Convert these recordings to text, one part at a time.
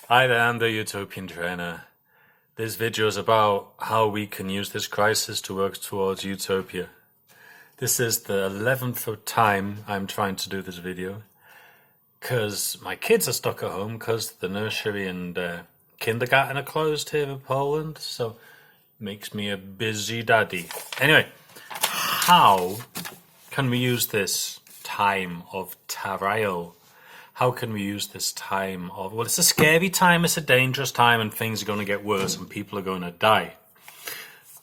Hi there, I'm the Utopian Trainer. This video is about how we can use this crisis to work towards utopia. This is the 11th time I'm trying to do this video because my kids are stuck at home because the nursery and kindergarten are closed here in Poland, so it makes me a busy daddy. Anyway, how can we use this time of trial? How can we use this time of, well, it's a scary time, it's a dangerous time, and things are going to get worse and people are going to die.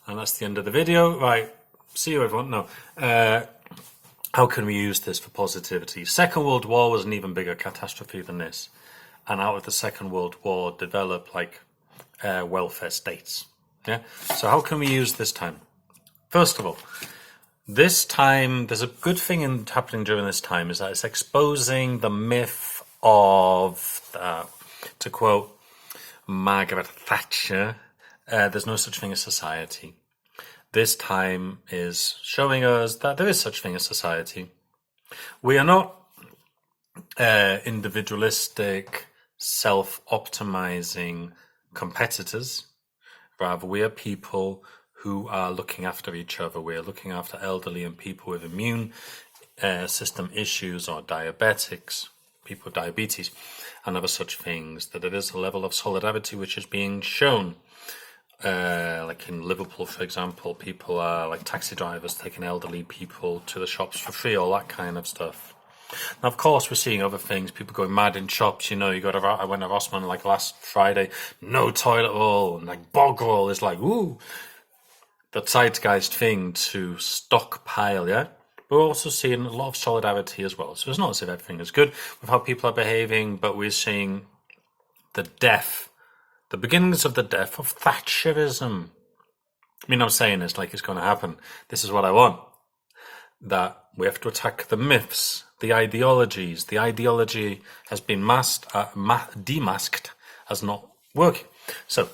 And that's the end of the video. Right, see you everyone. No. How can we use this for positivity? Second World War was an even bigger catastrophe than this. And out of the Second World War developed welfare states. Yeah. So how can we use this time? First of all, this time, there's a good thing happening during this time is that it's exposing the myth of, to quote Margaret Thatcher, there's no such thing as society. This time is showing us that there is such thing as society. We are not individualistic, self-optimizing competitors. Rather, we are people who are looking after each other. We're looking after elderly and people with immune system issues or diabetics, people with diabetes and other such things, that there is a level of solidarity which is being shown. Like in Liverpool, for example, people are like taxi drivers taking elderly people to the shops for free, all that kind of stuff. Now, of course, we're seeing other things, people going mad in shops. You know, I went to Rossmann like last Friday, no toilet roll, and like bog roll is like, ooh, the zeitgeist thing to stockpile, yeah? But we're also seeing a lot of solidarity as well. So it's not as if everything is good with how people are behaving, but we're seeing the beginnings of the death of Thatcherism. I mean, I'm saying this like it's going to happen. This is what I want. That we have to attack the myths, the ideologies. The ideology has been demasked as not working. So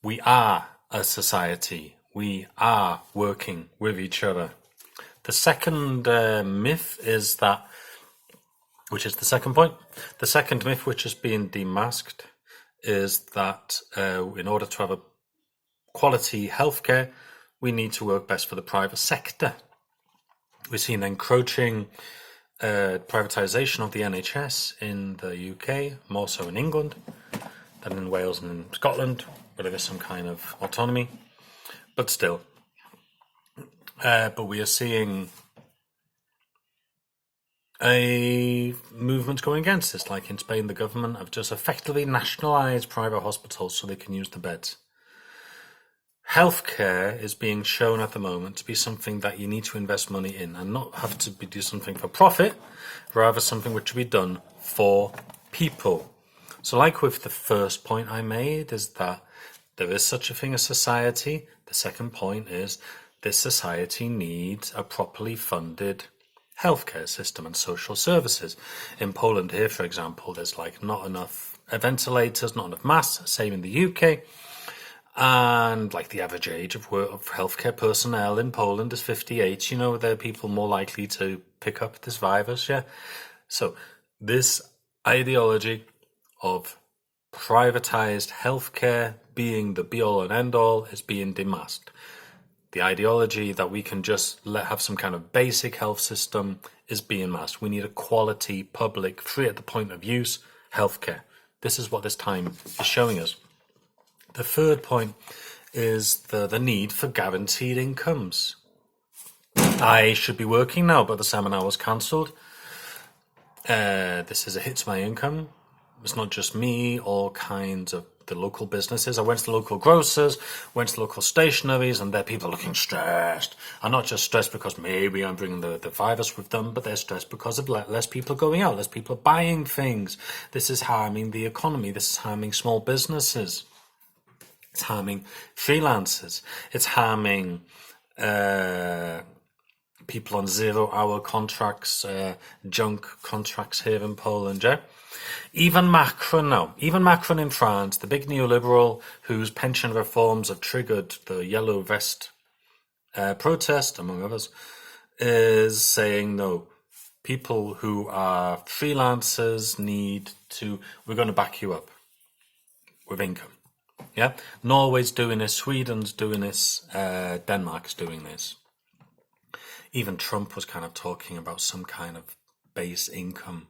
we are a society. We are working with each other. The second myth is that, which is the second point, the second myth which is being demasked is that in order to have a quality healthcare, we need to work best for the private sector. We've seen encroaching privatisation of the NHS in the UK, more so in England than in Wales and in Scotland, where there is some kind of autonomy. But still, but we are seeing a movement going against this. Like in Spain, the government have just effectively nationalised private hospitals so they can use the beds. Healthcare is being shown at the moment to be something that you need to invest money in and not have to do something for profit, rather something which will be done for people. So like with the first point I made is that there is such a thing as society. The second point is this society needs a properly funded healthcare system and social services. In Poland here, for example, there's like not enough ventilators, not enough masks, same in the UK. And like the average age of healthcare personnel in Poland is 58. You know, there are people more likely to pick up this virus, yeah? So this ideology of privatized healthcare being the be-all and end-all is being demasked. The ideology that we can just have some kind of basic health system is being masked. We need a quality, public, free at the point of use healthcare. This is what this time is showing us. The third point is the need for guaranteed incomes. I should be working now, but the seminar was cancelled. This is a hit to my income. It's not just me, all kinds of the local businesses. I went to the local grocers, went to the local stationaries, and there people are looking stressed. I'm not just stressed because maybe I'm bringing the virus with them, but they're stressed because of less people going out, less people buying things. This is harming the economy. This is harming small businesses. It's harming freelancers. It's harming people on 0-hour contracts, junk contracts here in Poland, yeah? Even Macron in France, the big neoliberal whose pension reforms have triggered the yellow vest protest, among others, is saying no. People who are freelancers we're going to back you up. with income. Yeah, Norway's doing this, Sweden's doing this, Denmark's doing this. Even Trump was kind of talking about some kind of base income.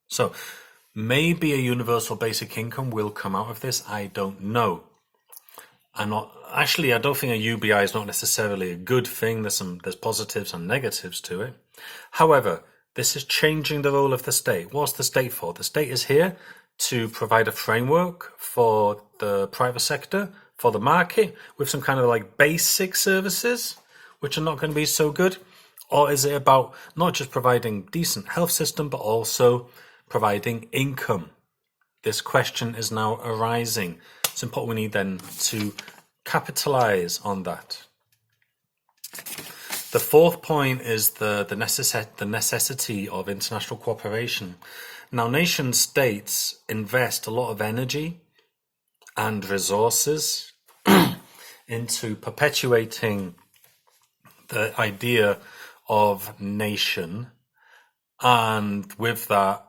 So maybe a universal basic income will come out of this. I don't know. I don't think a UBI is not necessarily a good thing. There's positives and negatives to it. However, this is changing the role of the state. What's the state for? The state is here to provide a framework for the private sector, for the market, with some kind of like basic services, which are not going to be so good. Or is it about not just providing decent health system, but also providing income? This question is now arising. It's important we need then to capitalize on that. The fourth point is the necessity of international cooperation. Now, nation states invest a lot of energy and resources into perpetuating the idea of nation, and with that,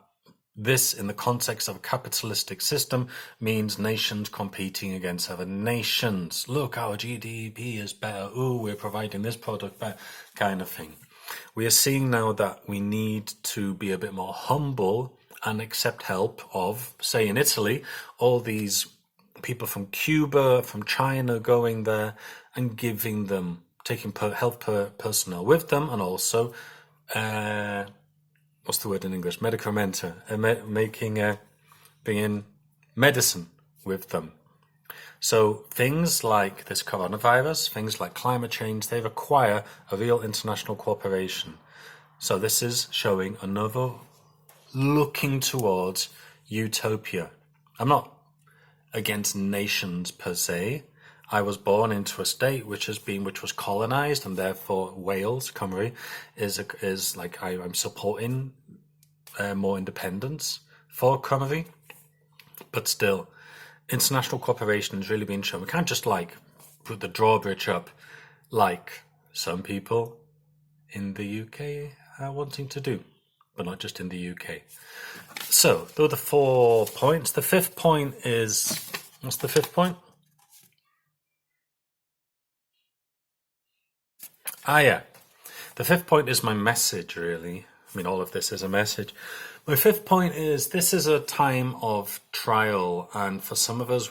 this, in the context of a capitalistic system, means nations competing against other nations. Look, our GDP is better. Ooh, we're providing this product better, kind of thing. We are seeing now that we need to be a bit more humble and accept help of, say in Italy, all these people from Cuba, from China going there and giving them, taking health personnel with them, and also what's the word in English? Medicamenta, bringing medicine with them. So things like this coronavirus, things like climate change, they require a real international cooperation. So this is showing another looking towards utopia. I'm not against nations per se. I was born into a state which was colonized, and therefore Wales, Cymru, is like I'm supporting more independence for Cymru, but still, international cooperation is really being shown. We can't just like put the drawbridge up like some people in the UK are wanting to do, but not just in the UK. So those are the 4 points. The fifth point is, what's the fifth point? Yeah. The fifth point is my message, really. I mean, all of this is a message. My fifth point is this is a time of trial, and for some of us,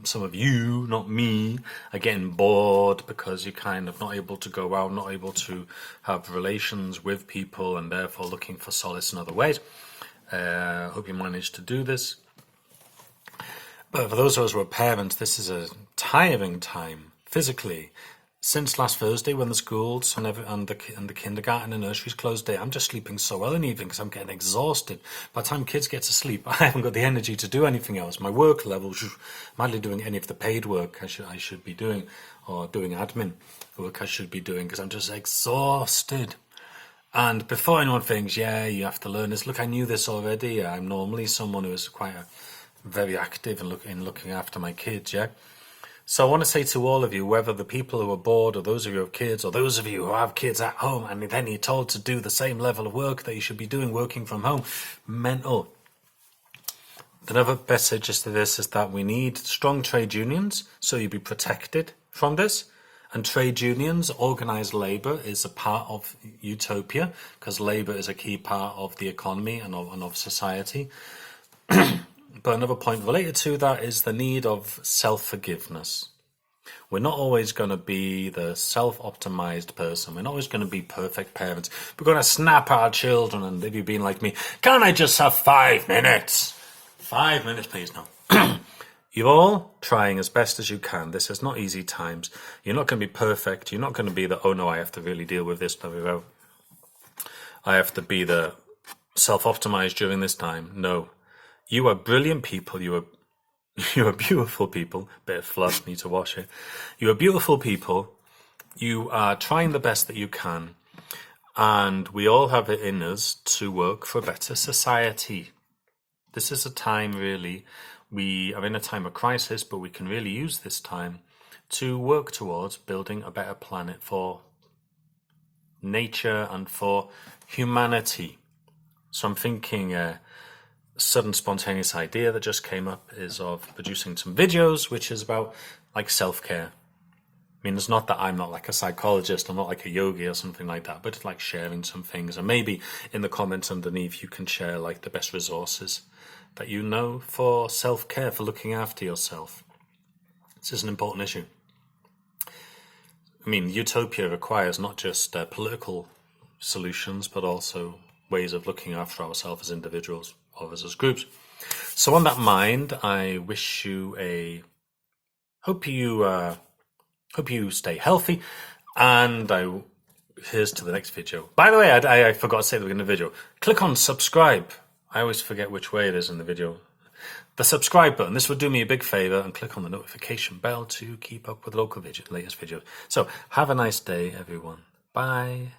some of you, not me, are getting bored because you're kind of not able to go out, not able to have relations with people, and therefore looking for solace in other ways. I hope you managed to do this. But for those of us who are parents, this is a tiring time, physically. Since last Thursday, when the schools and the kindergarten and nurseries closed day, I'm just sleeping so well in the evening because I'm getting exhausted. By the time kids get to sleep, I haven't got the energy to do anything else. My work level, I'm hardly doing any of the paid work I should be doing, or doing admin work I should be doing, because I'm just exhausted. And before anyone thinks, yeah, you have to learn this, look, I knew this already. I'm normally someone who is quite very active in looking after my kids, yeah. So I want to say to all of you, whether the people who are bored, or those of you who have kids, or those of you who have kids at home, and then you're told to do the same level of work that you should be doing working from home, mental. Another message to this is that we need strong trade unions, so you'll be protected from this. And trade unions, organised labour, is a part of utopia, because labour is a key part of the economy and of society. But another point related to that is the need of self-forgiveness. We're not always going to be the self-optimized person. We're not always going to be perfect parents. We're going to snap at our children, and if you've been like me, can't I just have 5 minutes? 5 minutes, please, no. You're all trying as best as you can. This is not easy times. You're not going to be perfect. You're not going to be the, oh no, I have to really deal with this. I have to be the self-optimized during this time. No. You are brilliant people. You are beautiful people. Bit of fluff, need to wash it. You are beautiful people. You are trying the best that you can. And we all have it in us to work for a better society. This is a time, really, we are in a time of crisis, but we can really use this time to work towards building a better planet for nature and for humanity. So I'm thinking sudden spontaneous idea that just came up is of producing some videos, which is about like self-care. I mean, it's not that I'm not like a psychologist, I'm not like a yogi or something like that, but it's like sharing some things. And maybe in the comments underneath, you can share like the best resources that you know for self-care, for looking after yourself. This is an important issue. I mean, utopia requires not just political solutions, but also ways of looking after ourselves as individuals or as groups. So on that mind, I wish you hope you stay healthy, and here's to the next video. By the way, I forgot to say at the beginning of the video, click on subscribe. I always forget which way it is in the video. The subscribe button. This would do me a big favor, and click on the notification bell to keep up with latest videos. So have a nice day, everyone. Bye.